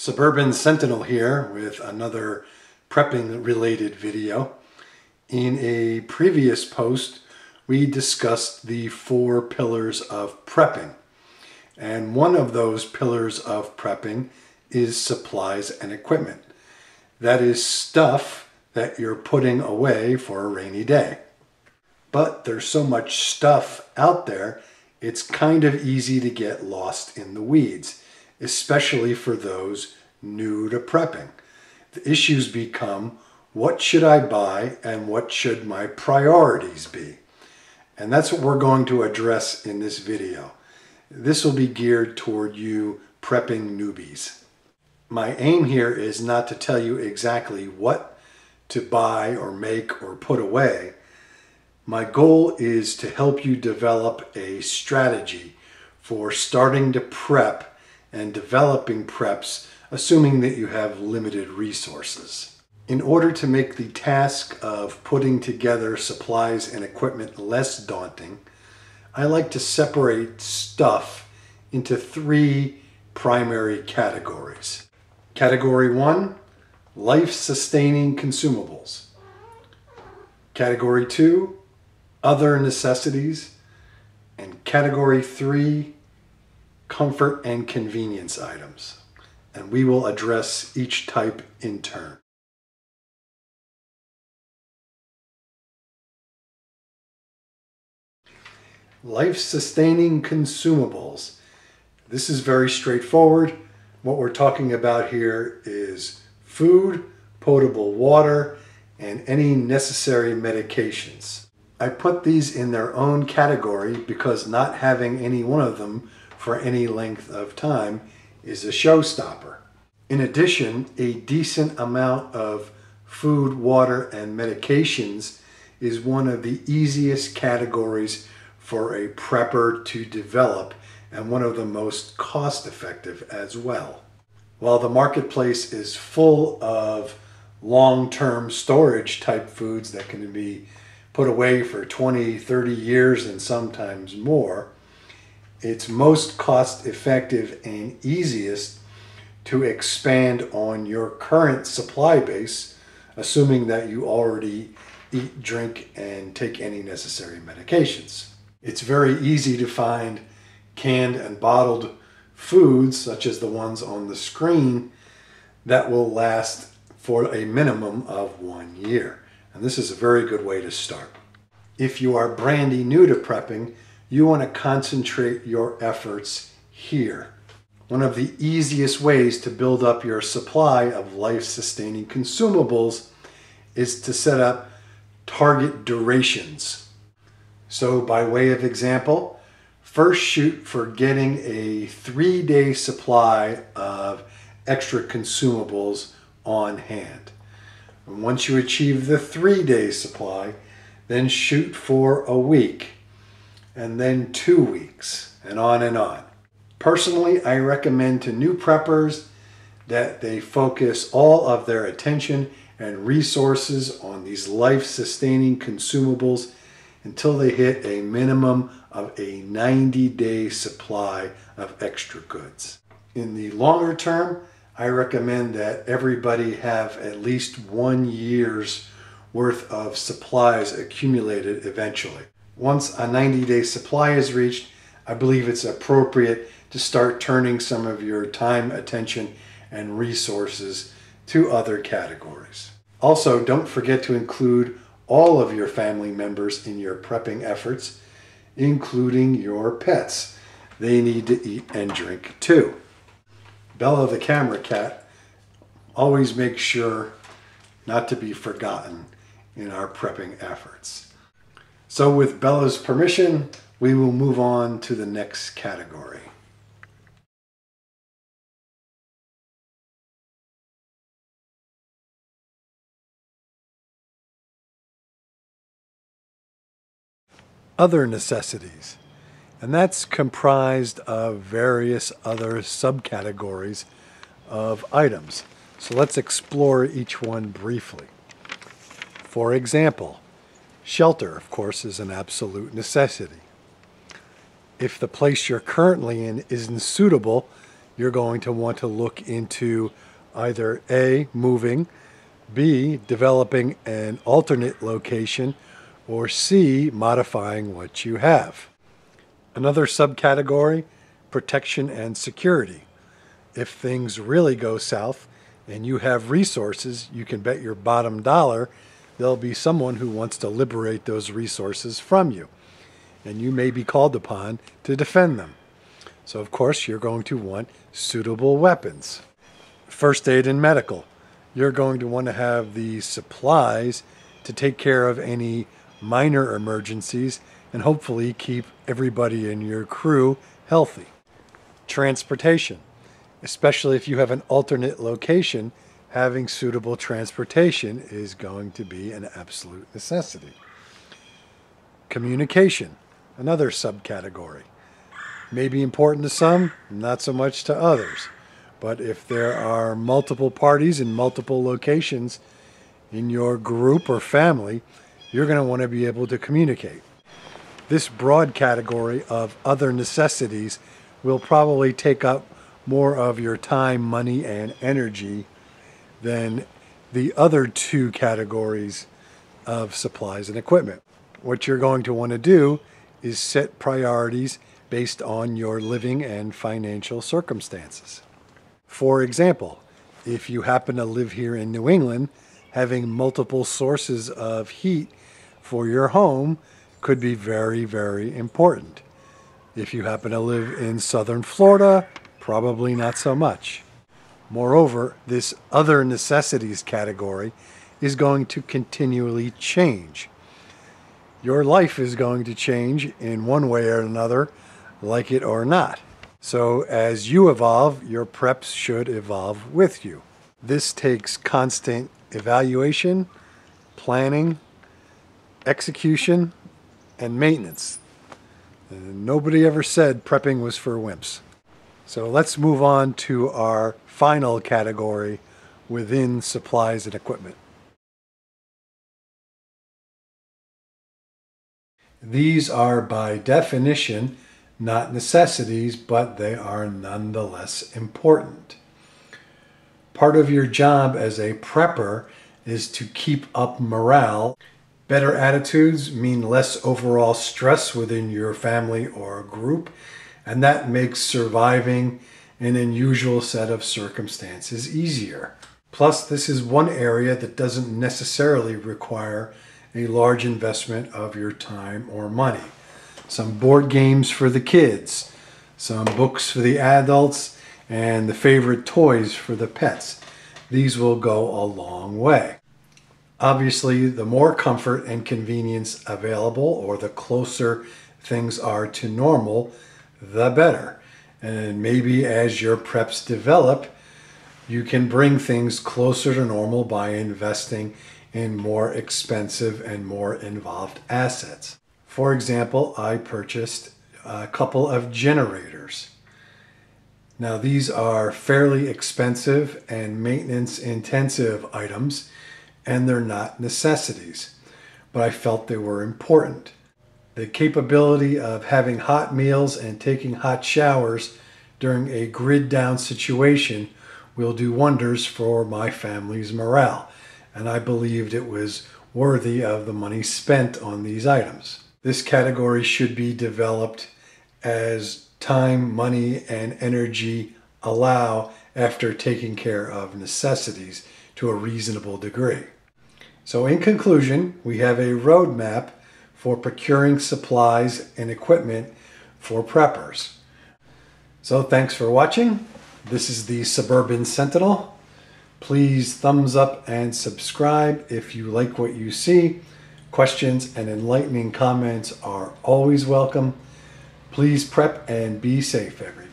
Suburban Sentinel here with another prepping related video. In a previous post, we discussed the 4 pillars of prepping. And one of those pillars of prepping is supplies and equipment. That is stuff that you're putting away for a rainy day. But there's so much stuff out there, it's kind of easy to get lost in the weeds, especially for those new to prepping. The issues become, what should I buy and what should my priorities be? And that's what we're going to address in this video. This will be geared toward you prepping newbies. My aim here is not to tell you exactly what to buy or make or put away. My goal is to help you develop a strategy for starting to prep and developing preps, assuming that you have limited resources. In order to make the task of putting together supplies and equipment less daunting, I like to separate stuff into 3 primary categories. Category 1, life-sustaining consumables. Category 2, other necessities. And category 3, comfort and convenience items. And we will address each type in turn. Life-sustaining consumables. This is very straightforward. What we're talking about here is food, potable water, and any necessary medications. I put these in their own category because not having any one of them for any length of time is a showstopper. In addition, a decent amount of food, water, and medications is one of the easiest categories for a prepper to develop and one of the most cost-effective as well. While the marketplace is full of long-term storage type foods that can be put away for 20, 30 years and sometimes more, it's most cost-effective and easiest to expand on your current supply base, assuming that you already eat, drink, and take any necessary medications. It's very easy to find canned and bottled foods, such as the ones on the screen, that will last for a minimum of 1 year. And this is a very good way to start. If you are brandy new to prepping, you want to concentrate your efforts here. One of the easiest ways to build up your supply of life-sustaining consumables is to set up target durations. So by way of example, first shoot for getting a 3-day supply of extra consumables on hand. And once you achieve the 3-day supply, then shoot for a week, and then 2 weeks, and on and on. Personally, I recommend to new preppers that they focus all of their attention and resources on these life-sustaining consumables until they hit a minimum of a 90-day supply of extra goods. In the longer term, I recommend that everybody have at least 1 year's worth of supplies accumulated eventually. Once a 90-day supply is reached, I believe it's appropriate to start turning some of your time, attention, and resources to other categories. Also, don't forget to include all of your family members in your prepping efforts, including your pets. They need to eat and drink too. Bella the camera cat always makes sure not to be forgotten in our prepping efforts. So with Bella's permission, we will move on to the next category. Other necessities. And that's comprised of various other subcategories of items. So let's explore each one briefly. For example, shelter, of course, is an absolute necessity. If the place you're currently in isn't suitable, you're going to want to look into either A, moving, B, developing an alternate location, or C, modifying what you have. Another subcategory, protection and security. If things really go south and you have resources, you can bet your bottom dollar there'll be someone who wants to liberate those resources from you, and you may be called upon to defend them. So of course you're going to want suitable weapons. First aid and medical. You're going to want to have the supplies to take care of any minor emergencies and hopefully keep everybody in your crew healthy. Transportation. Especially if you have an alternate location, having suitable transportation is going to be an absolute necessity. Communication, another subcategory. May be important to some, not so much to others. But if there are multiple parties in multiple locations in your group or family, you're going to want to be able to communicate. This broad category of other necessities will probably take up more of your time, money, and energy than the other two categories of supplies and equipment. What you're going to want to do is set priorities based on your living and financial circumstances. For example, if you happen to live here in New England, having multiple sources of heat for your home could be very, very important. If you happen to live in southern Florida, probably not so much. Moreover, this other necessities category is going to continually change. Your life is going to change in one way or another, like it or not. So as you evolve, your preps should evolve with you. This takes constant evaluation, planning, execution, and maintenance. And nobody ever said prepping was for wimps. So let's move on to our final category within supplies and equipment. These are by definition not necessities, but they are nonetheless important. Part of your job as a prepper is to keep up morale. Better attitudes mean less overall stress within your family or group, and that makes surviving an unusual set of circumstances easier. Plus, this is one area that doesn't necessarily require a large investment of your time or money. Some board games for the kids, some books for the adults, and the favorite toys for the pets. These will go a long way. Obviously, the more comfort and convenience available, or the closer things are to normal, the better. And maybe as your preps develop, you can bring things closer to normal by investing in more expensive and more involved assets. For example, I purchased a couple of generators. Now these are fairly expensive and maintenance intensive items, and they're not necessities, but I felt they were important. The capability of having hot meals and taking hot showers during a grid down situation will do wonders for my family's morale, and I believed it was worthy of the money spent on these items. This category should be developed as time, money, and energy allow after taking care of necessities to a reasonable degree. So in conclusion, we have a roadmap for procuring supplies and equipment for preppers. So thanks for watching. This is the Suburban Sentinel. Please thumbs up and subscribe if you like what you see. Questions and enlightening comments are always welcome. Please prep and be safe, everyone.